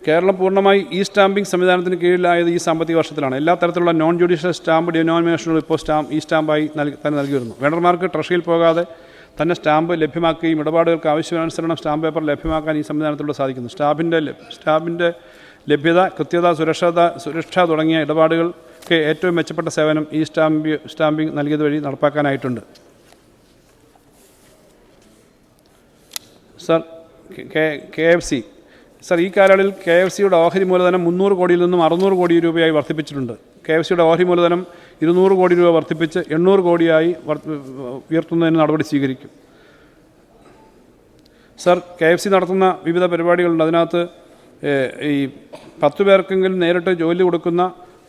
കേരളം പൂർണ്ണമായി E stamping സംവിധാനത്തിന് കീഴിലായത് ഈ സാമ്പത്തിക വർഷത്തിലാണ്. എല്ലാ തരത്തിലുള്ള നോൺ ജുഡീഷ്യൽ സ്റ്റാമ്പ് ഡിനോമിനേഷനുകൾ ഇപ്പോൾ ഈ സ്റ്റാമ്പായി തന്നെ നൽകി വരുന്നു. വെണ്ടർമാർക്ക് ട്രഷറിയിൽ പോകാതെ തന്നെ സ്റ്റാമ്പ് ലഭ്യമാക്കുകയും ഇടപാടുകൾക്ക് ആവശ്യാനുസരണം സ്റ്റാമ്പ് പേപ്പർ ലഭ്യമാക്കാൻ ഈ സംവിധാനത്തിലൂടെ സാധിക്കുന്നു. സ്റ്റാമ്പിൻ്റെ ലഭ്യത, കൃത്യത, സുരക്ഷ തുടങ്ങിയ ഇടപാടുകൾക്ക് ഏറ്റവും മെച്ചപ്പെട്ട സേവനം ഈ സ്റ്റാമ്പിംഗ് നൽകിയത് വഴി നടപ്പാക്കാനായിട്ടുണ്ട്. സർ, KFC സർ, ഈ കാലയളവിൽ KFCയുടെ ഓഹരി മൂലധനം 300 കോടിയിൽ നിന്നും 600 കോടി രൂപയായി വർദ്ധിപ്പിച്ചിട്ടുണ്ട്. KFCയുടെ ഓഹരി മൂലധനം 200 കോടി രൂപ വർദ്ധിപ്പിച്ച് 800 കോടിയായി ഉയർത്തുന്നതിന് നടപടി സ്വീകരിക്കും. സർ, KFC നടത്തുന്ന വിവിധ പരിപാടികളുണ്ട്. അതിനകത്ത് ഈ 10 പേർക്കെങ്കിലും നേരിട്ട് ജോലി കൊടുക്കുന്ന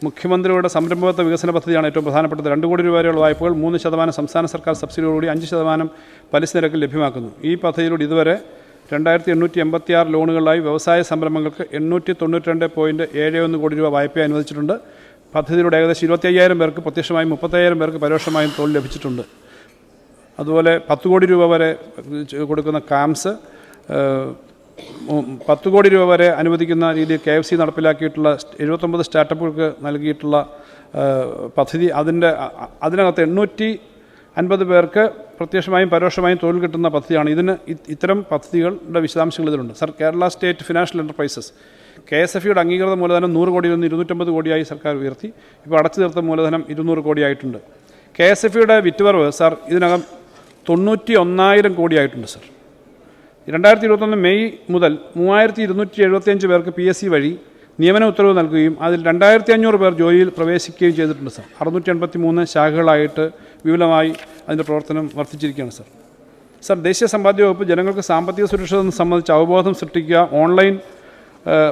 മുഖ്യമന്ത്രിയുടെ സംരംഭകത്വ വികസന പദ്ധതിയാണ് ഏറ്റവും പ്രധാനപ്പെട്ടത്. 2 കോടി രൂപ വരെയുള്ള വായ്പകൾ 3% സംസ്ഥാന സർക്കാർ സബ്സിഡിയോടുകൂടി 5% പലിശ നിരക്കിൽ ലഭ്യമാക്കുന്നു. ഈ പദ്ധതിയിലൂടെ ഇതുവരെ 2886 ലോണുകളിലായി വ്യവസായ സംരംഭങ്ങൾക്ക് 892.71 കോടി രൂപ വായ്പ അനുവദിച്ചിട്ടുണ്ട്. പദ്ധതിയിലൂടെ ഏകദേശം 25,000 പേർക്ക് പ്രത്യക്ഷമായും 35,000 പേർക്ക് പരോക്ഷമായും തൊഴിൽ ലഭിച്ചിട്ടുണ്ട്. അതുപോലെ 10 കോടി രൂപ വരെ കൊടുക്കുന്ന കാംസ്, 10 കോടി രൂപ വരെ അനുവദിക്കുന്ന രീതിയിൽ KFC നടപ്പിലാക്കിയിട്ടുള്ള 79 സ്റ്റാർട്ടപ്പുകൾക്ക് നൽകിയിട്ടുള്ള പദ്ധതി, അതിനകത്ത് 850 പേർക്ക് പ്രത്യക്ഷമായും പരോക്ഷമായും തൊഴിൽ കിട്ടുന്ന പദ്ധതിയാണ്. ഇത്തരം പദ്ധതികളുടെ വിശദാംശങ്ങൾ ഇതിലുണ്ട്. Sir, Kerala state financial enterprises KSFEയുടെ അംഗീകൃത മൂലധനം 100 കോടിയിൽ നിന്ന് 250 കോടിയായി സർക്കാർ ഉയർത്തി. ഇപ്പോൾ അടച്ചു തീർത്ത മൂലധനം 200 കോടിയായിട്ടുണ്ട്. KSFEയുടെ വിറ്റുവരവ് സർ ഇതിനകം 91,000 കോടിയായിട്ടുണ്ട്. സർ, 2021 മെയ് മുതൽ 3275 പേർക്ക് PSC വഴി നിയമന ഉത്തരവ് നൽകുകയും അതിൽ 2500 പേർ ജോലിയിൽ പ്രവേശിക്കുകയും ചെയ്തിട്ടുണ്ട്. സർ, 683 ശാഖകളായിട്ട് വിപുലമായി അതിൻ്റെ പ്രവർത്തനം വർദ്ധിച്ചിരിക്കുകയാണ്. സർ, ദേശീയ സമ്പാദ്യ വകുപ്പ് ജനങ്ങൾക്ക് സാമ്പത്തിക സുരക്ഷ സംബന്ധിച്ച് അവബോധം സൃഷ്ടിക്കുക, ഓൺലൈൻ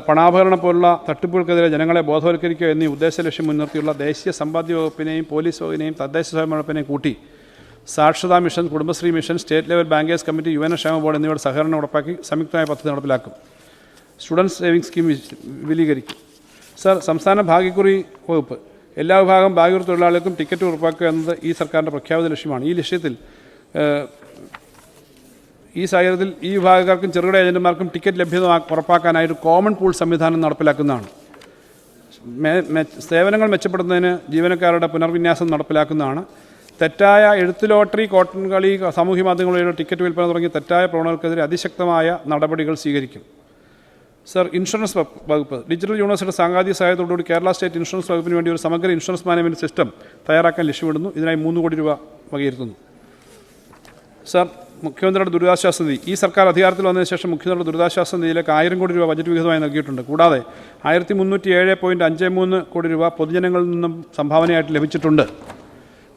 പണാഭരണം പോലുള്ള തട്ടിപ്പുകൾക്കെതിരെ ജനങ്ങളെ ബോധവൽക്കരിക്കുക എന്നീ ഉദ്ദേശ ലക്ഷ്യം മുൻനിർത്തിയുള്ള ദേശീയ സമ്പാദ്യ വകുപ്പിനെയും പോലീസ് വകുപ്പിനെയും തദ്ദേശ സ്വയംഭരണ വകുപ്പിനെയും കൂട്ടി സാക്ഷരതാ mission, Kudumbashree mission, state level bankers committee, UN ക്ഷേമ ബോർഡ് എന്നിവയുടെ സഹകരണം ഉറപ്പാക്കി സംയുക്തമായ പദ്ധതി നടപ്പിലാക്കും. സ്റ്റുഡൻസ് സേവിംഗ് സ്കീം വിപുലീകരിക്കും. സർ, സംസ്ഥാന ഭാഗ്യക്കുറി വകുപ്പ് എല്ലാ വിഭാഗം ഭാഗ്യക്കുറി തൊഴിലാളികൾക്കും ടിക്കറ്റ് ഉറപ്പാക്കുക എന്നത് ഈ സർക്കാരിൻ്റെ പ്രഖ്യാപിത ലക്ഷ്യമാണ്. ഈ സാഹചര്യത്തിൽ ഈ വിഭാഗക്കാർക്കും ചെറുകിട ഏജന്റുമാർക്കും ടിക്കറ്റ് ലഭ്യത ഉറപ്പാക്കാനായിട്ട് കോമൺ പൂൾ സംവിധാനം നടപ്പിലാക്കുന്നതാണ്. സേവനങ്ങൾ മെച്ചപ്പെടുത്തുന്നതിന് ജീവനക്കാരുടെ പുനർവിന്യാസം നടപ്പിലാക്കുന്നതാണ്. തെറ്റായ എഴുത്ത് ലോട്ടറി, കോട്ടൺ കളി, സാമൂഹ്യ മാധ്യമങ്ങൾ വഴിയുള്ള ടിക്കറ്റ് വിൽപ്പന തുടങ്ങിയ തെറ്റായ പ്രവണതകൾക്കെതിരെ അതിശക്തമായ നടപടികൾ സ്വീകരിക്കും. സർ, ഇൻഷുറൻസ് വകുപ്പ് ഡിജിറ്റൽ യൂണിവേഴ്സിറ്റിയുടെ സാങ്കേതിക സഹായത്തോടുകൂടി കേരള സ്റ്റേറ്റ് ഇൻഷുറൻസ് വകുപ്പിന് വേണ്ടി ഒരു സമഗ്ര ഇൻഷുറൻസ് മാനേജ്മെൻറ്റ് സിസ്റ്റം തയ്യാറാക്കാൻ ലക്ഷ്യമിടുന്നു. ഇതിനായി 3 കോടി രൂപ വകയിരുത്തുന്നു. സർ, മുഖ്യമന്ത്രിയുടെ ദുരിതാശ്വാസ നിധി ഈ സർക്കാർ അധികാരത്തിൽ വന്നതിന് ശേഷം മുഖ്യമന്ത്രിയുടെ ദുരിതാശ്വാസ നിധിയിലേക്ക് 1000 കോടി രൂപ ബജറ്റ് വിഹിതമായി നൽകിയിട്ടുണ്ട്. കൂടാതെ 1307.53 കോടി രൂപ പൊതുജനങ്ങളിൽ നിന്നും സംഭാവനയായിട്ട് ലഭിച്ചിട്ടുണ്ട്.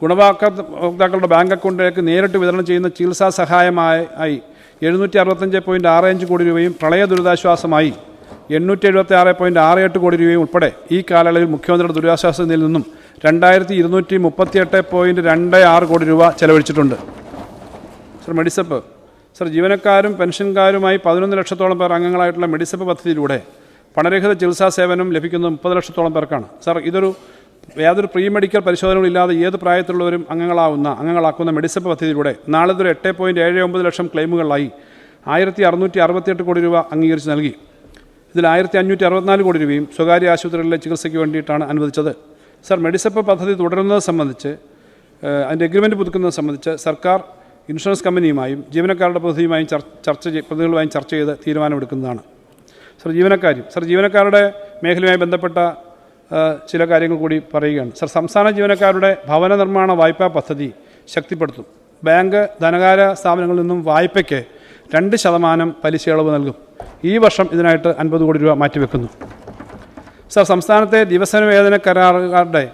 ഗുണഭോക്താക്കളുടെ ബാങ്ക് അക്കൗണ്ടിലേക്ക് നേരിട്ട് വിതരണം ചെയ്യുന്ന ചികിത്സാ സഹായമായി 765.65 കോടി രൂപയും പ്രളയ ദുരിതാശ്വാസമായി 876.68 കോടി രൂപയും ഉൾപ്പെടെ ഈ കാലയളവിൽ മുഖ്യമന്ത്രിയുടെ ദുരിതാശ്വാസ നിധിയിൽ നിന്നും 2238.26 കോടി രൂപ ചെലവഴിച്ചിട്ടുണ്ട്. സർ, മെഡിസെപ്പ് സർ, ജീവനക്കാരും പെൻഷൻകാരുമായി 11 ലക്ഷത്തോളം പേർ അംഗങ്ങളായിട്ടുള്ള മെഡിസെപ്പ് പദ്ധതിയിലൂടെ പണരഹിത ചികിത്സാ സേവനം ലഭിക്കുന്നത് 30 ലക്ഷത്തോളം പേർക്കാണ്. സർ, യാതൊരു പ്രീ മെഡിക്കൽ പരിശോധനകളില്ലാതെ ഏത് പ്രായത്തിലുള്ളവരും അംഗങ്ങളാക്കുന്ന മെഡിസെപ്പ് പദ്ധതിയിലൂടെ നാളെ വരെ 8.79 ലക്ഷം ക്ലെയിമുകളിലായി 1668 കോടി രൂപ അംഗീകരിച്ച് നൽകി. ഇതിൽ 1564 കോടി രൂപയും സ്വകാര്യ ആശുപത്രികളിലെ ചികിത്സയ്ക്ക് വേണ്ടിയിട്ടാണ് അനുവദിച്ചത്. സർ, മെഡിസെപ്പ് പദ്ധതി തുടരുന്നത് സംബന്ധിച്ച് അതിൻ്റെ എഗ്രിമെൻറ്റ് പുതുക്കുന്നത് സംബന്ധിച്ച് സർക്കാർ ഇൻഷുറൻസ് കമ്പനിയുമായും ജീവനക്കാരുടെ പ്രതിനിധിയുമായും പ്രതിനിധികളുമായും ചർച്ച ചെയ്ത് തീരുമാനമെടുക്കുന്നതാണ്. സർ, ജീവനക്കാരുടെ മേഖലയുമായി ബന്ധപ്പെട്ട ചില കാര്യങ്ങൾ കൂടി പറയുകയാണ്. സർ, സംസ്ഥാന ജീവനക്കാരുടെ ഭവന നിർമ്മാണ വായ്പാ പദ്ധതി ശക്തിപ്പെടുത്തും. ബാങ്ക്, ധനകാര്യ സ്ഥാപനങ്ങളിൽ നിന്നും വായ്പയ്ക്ക് 2% പലിശ ഇളവ് നൽകും. ഈ വർഷം ഇതിനായിട്ട് 50 കോടി രൂപ മാറ്റിവെക്കുന്നു. സർ, സംസ്ഥാനത്തെ ദിവസന വേതന കരാറുകാരുടെ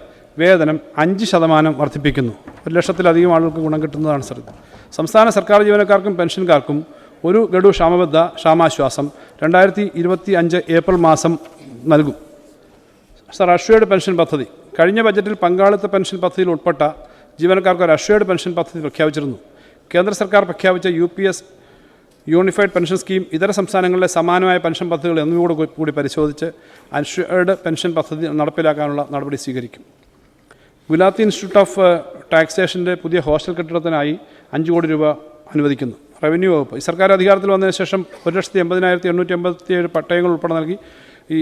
വേതനം 5% വർദ്ധിപ്പിക്കുന്നു. 1 ലക്ഷത്തിലധികം ആളുകൾക്ക് ഗുണം കിട്ടുന്നതാണ്. സർ, സംസ്ഥാന സർക്കാർ ജീവനക്കാർക്കും പെൻഷൻകാർക്കും ഒരു ഗഡു ക്ഷാമാശ്വാസം 2025 ഏപ്രിൽ മാസം നൽകും. സർ, അഷ്വേർഡ് പെൻഷൻ പദ്ധതി കഴിഞ്ഞ ബജറ്റിൽ പങ്കാളിത്ത പെൻഷൻ പദ്ധതിയിൽ ഉൾപ്പെട്ട ജീവനക്കാർക്ക് ഒരു അഷ്വേർഡ് പെൻഷൻ പദ്ധതി പ്രഖ്യാപിച്ചിരുന്നു. കേന്ദ്ര സർക്കാർ പ്രഖ്യാപിച്ച UPS യൂണിഫൈഡ് പെൻഷൻ സ്കീം, ഇതര സംസ്ഥാനങ്ങളിലെ സമാനമായ പെൻഷൻ പദ്ധതികൾ എന്നിവയോട് കൂടി പരിശോധിച്ച് അഷ്വേർഡ് പെൻഷൻ പദ്ധതി നടപ്പിലാക്കാനുള്ള നടപടി സ്വീകരിക്കും. ഗുലാത്തി ഇൻസ്റ്റിറ്റ്യൂട്ട് ഓഫ് ടാക്സേഷൻ്റെ പുതിയ ഹോസ്റ്റൽ കെട്ടിടത്തിനായി 5 കോടി രൂപ അനുവദിക്കുന്നു. റവന്യൂ വകുപ്പ് ഈ സർക്കാർ അധികാരത്തിൽ വന്നതിന് ശേഷം 1,80,887 പട്ടയങ്ങൾ ഉൾപ്പെടെ നൽകി ഈ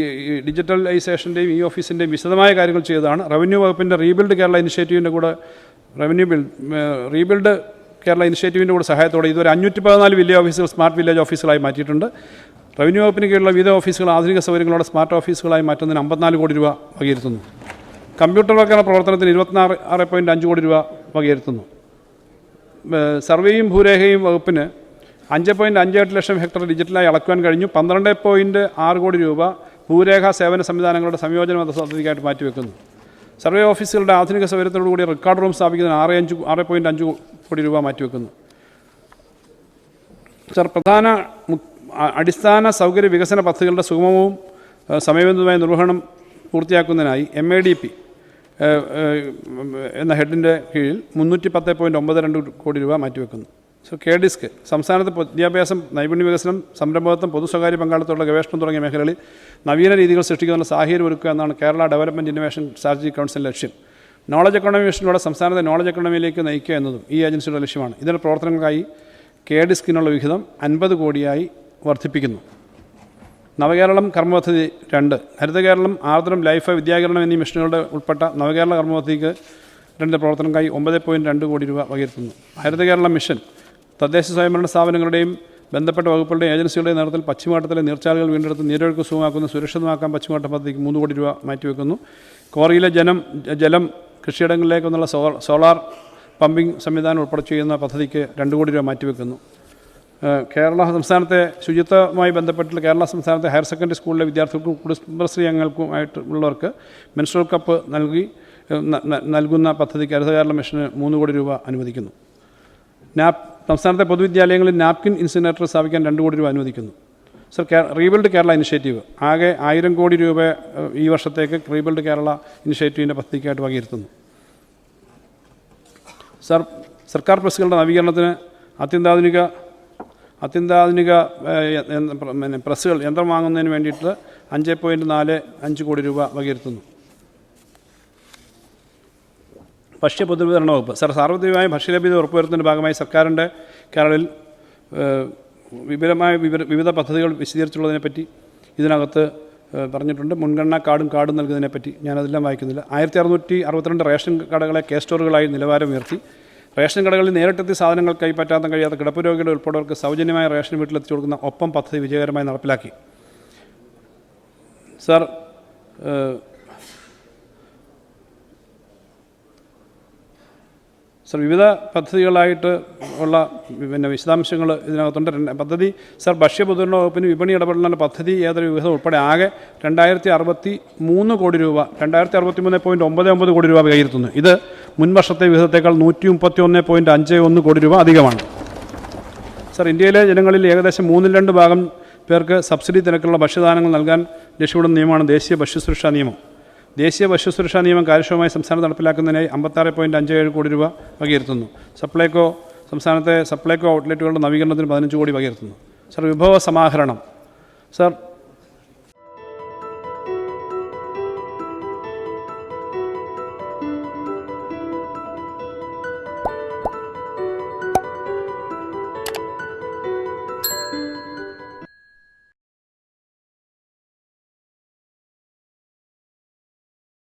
ഡിജിറ്റലൈസേഷൻ്റെയും ഈ ഓഫീസിൻ്റെയും വിശദമായ കാര്യങ്ങൾ ചെയ്തതാണ്. റവന്യൂ വകുപ്പിൻ്റെ റീബിൽഡ് കേരള ഇനിഷ്യേറ്റീവിൻ്റെ കൂടെ റീബിൽഡ് കേരള ഇനിഷ്യേറ്റീവിൻ്റെ കൂടെ സഹായത്തോടെ ഇതുവരെ 514 വില്ലേജ് ഓഫീസുകൾ സ്മാർട്ട് വില്ലേജ് ഓഫീസുകളായി മാറ്റിയിട്ടുണ്ട്. റവന്യൂ വകുപ്പിന് കീഴിലുള്ള വിവിധ ഓഫീസുകൾ ആധുനിക സൗകര്യങ്ങളോടെ സ്മാർട്ട് ഓഫീസുകളായി മാറ്റുന്നതിന് 54 കോടി രൂപ വകയിരുത്തുന്നു. കമ്പ്യൂട്ടർവൽക്കരണ പ്രവർത്തനത്തിന് 26.5 കോടി രൂപ വകയിരുത്തുന്നു. സർവേയും ഭൂരേഖയും വകുപ്പിന് 5.58 ലക്ഷം ഹെക്ടർ ഡിജിറ്റലായി അളക്കുവാൻ കഴിഞ്ഞു. 12.6 കോടി രൂപ ഭൂരേഖ സേവന സംവിധാനങ്ങളുടെ സംയോജന പദ്ധതിക്കായിട്ട് മാറ്റിവെക്കുന്നു. സർവേ ഓഫീസുകളുടെ ആധുനിക സൗകര്യത്തോടുകൂടി റെക്കോർഡ് റൂം സ്ഥാപിക്കുന്നതിന് 6.5 കോടി രൂപ മാറ്റിവെക്കുന്നു. സർ, പ്രധാന അടിസ്ഥാന സൗകര്യ വികസന പദ്ധതികളുടെ സുഗമവും സമയബന്ധിതമായ നിർവഹണം പൂർത്തിയാക്കുന്നതിനായി MADP എന്ന ഹെഡിൻ്റെ കീഴിൽ 310.92 കോടി രൂപ മാറ്റിവെക്കുന്നു. സോ KDISC സംസ്ഥാനത്ത് വിദ്യാഭ്യാസം, നൈപുണ്യ വികസനം, സംരംഭകത്വം, പൊതു സ്വകാര്യ പങ്കാളിത്തമുള്ള ഗവേഷണം തുടങ്ങിയ മേഖലകളിൽ നവീന രീതികൾ സൃഷ്ടിക്കുന്നതിനുള്ള സാഹചര്യം ഒരുക്കുക എന്നാണ് Kerala development innovation strategic council ലക്ഷ്യം. നോളജ് എക്കോണമി മിഷനിലൂടെ സംസ്ഥാനത്തെ നോളജ് എക്കോണമിയിലേക്ക് നയിക്കുക എന്നതും ഈ ഏജൻസിയുടെ ലക്ഷ്യമാണ്. ഇതിൻ്റെ പ്രവർത്തനങ്ങൾക്കായി KDISCനുള്ള വിഹിതം 50 കോടിയായി വർദ്ധിപ്പിക്കുന്നു. നവകേരളം കർമ്മപദ്ധതി 2, ഹരിത കേരളം, ആർദ്രം, ലൈഫ്, വിദ്യാകരണം എന്നീ മിഷനുകളുടെ ഉൾപ്പെട്ട നവകേരള കർമ്മപദ്ധതിക്ക് 2 പ്രവർത്തനങ്ങൾക്കായി 9.2 കോടി രൂപ വകയിരുത്തുന്നു. ഹരിത കേരളം മിഷൻ തദ്ദേശ സ്വയംഭരണ സ്ഥാപനങ്ങളുടെയും ബന്ധപ്പെട്ട വകുപ്പുകളുടെയും ഏജൻസികളുടെയും നേതൃത്വത്തിൽ പശ്ചിമഘട്ടത്തിലെ നീർച്ചാലുകൾ വീണ്ടെടുത്ത് നീരൊഴുക്ക് സുഗമമാക്കുന്ന സുരക്ഷിതമാക്കാൻ പശ്ചിമഘട്ട പദ്ധതിക്ക് 3 കോടി രൂപ മാറ്റിവെക്കുന്നു. കോറിയിലെ ജലം കൃഷിയിടങ്ങളിലേക്കെന്നുള്ള സോളാർ പമ്പിംഗ് സംവിധാനം ഉൾപ്പെടെ ചെയ്യുന്ന പദ്ധതിക്ക് 2 കോടി രൂപ മാറ്റിവെക്കുന്നു. കേരള സംസ്ഥാനത്തെ ശുചിത്വവുമായി ബന്ധപ്പെട്ടുള്ള കേരള സംസ്ഥാനത്തെ ഹയർ സെക്കൻഡറി സ്കൂളിലെ വിദ്യാർത്ഥികൾക്കും കുടുംബശ്രീ അംഗങ്ങൾക്കുമായിട്ടുള്ളവർക്ക് മെൻസ്ട്രുവൽ കപ്പ് നൽകുന്ന പദ്ധതിക്ക് ഹരിത കേരള മിഷന് 3 കോടി രൂപ അനുവദിക്കുന്നു. സംസ്ഥാനത്തെ പൊതുവിദ്യാലയങ്ങളിൽ നാപ്കിൻ ഇൻസിനറേറ്റർ സ്ഥാപിക്കാൻ 2 കോടി രൂപ അനുവദിക്കുന്നു. സർ, റീബിൽഡ് കേരള ഇനിഷ്യേറ്റീവ് ആകെ 1000 കോടി രൂപ ഈ വർഷത്തേക്ക് റീബിൽഡ് കേരള ഇനിഷ്യേറ്റീവിൻ്റെ പദ്ധതിക്കായിട്ട് വകയിരുത്തുന്നു. സർ, സർക്കാർ പ്രസ്സുകളുടെ നവീകരണത്തിന് അത്യന്താധുനിക പ്രസ്സുകൾ യന്ത്രം വാങ്ങുന്നതിന് വേണ്ടിയിട്ട് 5.45 കോടി രൂപ വകയിരുത്തുന്നു. ഭക്ഷ്യ പൊതുവിതരണ വകുപ്പ്. സർ, സാർവത്രികമായ ഭക്ഷ്യലഭ്യത ഉറപ്പുവരുത്തുന്നതിൻ്റെ ഭാഗമായി സർക്കാരിൻ്റെ കേരളത്തിൽ വിവിധ പദ്ധതികൾ വിശദീകരിച്ചുള്ളതിനെപ്പറ്റി ഇതിനകത്ത് പറഞ്ഞിട്ടുണ്ട്. മുൻഗണനാ കാർഡും നൽകുന്നതിനെപ്പറ്റി ഞാനതെല്ലാം വായിക്കുന്നില്ല. 1662 റേഷൻ കടകളെ സ്റ്റോറുകളായി നിലവാരം ഉയർത്തി. റേഷൻ കടകളിൽ നേരിട്ടെത്തി സാധനങ്ങൾ കൈപ്പറ്റാൻ കഴിയാത്ത കിടപ്പ് രോഗികളുടെ ഉൾപ്പെടെവർക്ക് സൗജന്യമായ റേഷൻ വീട്ടിലെത്തിച്ചു കൊടുക്കുന്ന ഒപ്പം പദ്ധതി വിജയകരമായി നടപ്പിലാക്കി. സർ, വിവിധ പദ്ധതികളായിട്ട് ഉള്ള വിശദാംശങ്ങൾ ഇതിനകത്തുണ്ട്. പദ്ധതി സർ, ഭക്ഷ്യ പൊതുവിതരണ വകുപ്പിന് വിപണി ഇടപെടലിൻ്റെ പദ്ധതി ഏതൊരു വിഹിതം ഉൾപ്പെടെ ആകെ 2063 കോടി രൂപ 2063.99 കോടി രൂപ വകയിരുത്തുന്നു. ഇത് മുൻവർഷത്തെ വിഹിതത്തേക്കാൾ 131.51 കോടി രൂപ അധികമാണ്. സർ, ഇന്ത്യയിലെ ജനങ്ങളിൽ ഏകദേശം 3/2 ഭാഗം പേർക്ക് സബ്സിഡി നിരക്കിലുള്ള ഭക്ഷ്യധാന്യങ്ങൾ നൽകാൻ ലക്ഷ്യമിടുന്ന നിയമമാണ് ദേശീയ ഭക്ഷ്യസുരക്ഷാ നിയമം. ദേശീയ ഭക്ഷ്യസുരക്ഷാ നിയമം കാര്യക്ഷമമായി സംസ്ഥാനത്ത് നടപ്പിലാക്കുന്നതിനായി 56.57 കോടി രൂപ വകയിരുത്തുന്നു. സംസ്ഥാനത്തെ സപ്ലൈകോ ഔട്ട്ലെറ്റുകളുടെ നവീകരണത്തിന് 15 കോടി വകയിരുത്തുന്നു. സർ, വിഭവ സമാഹരണം. സർ,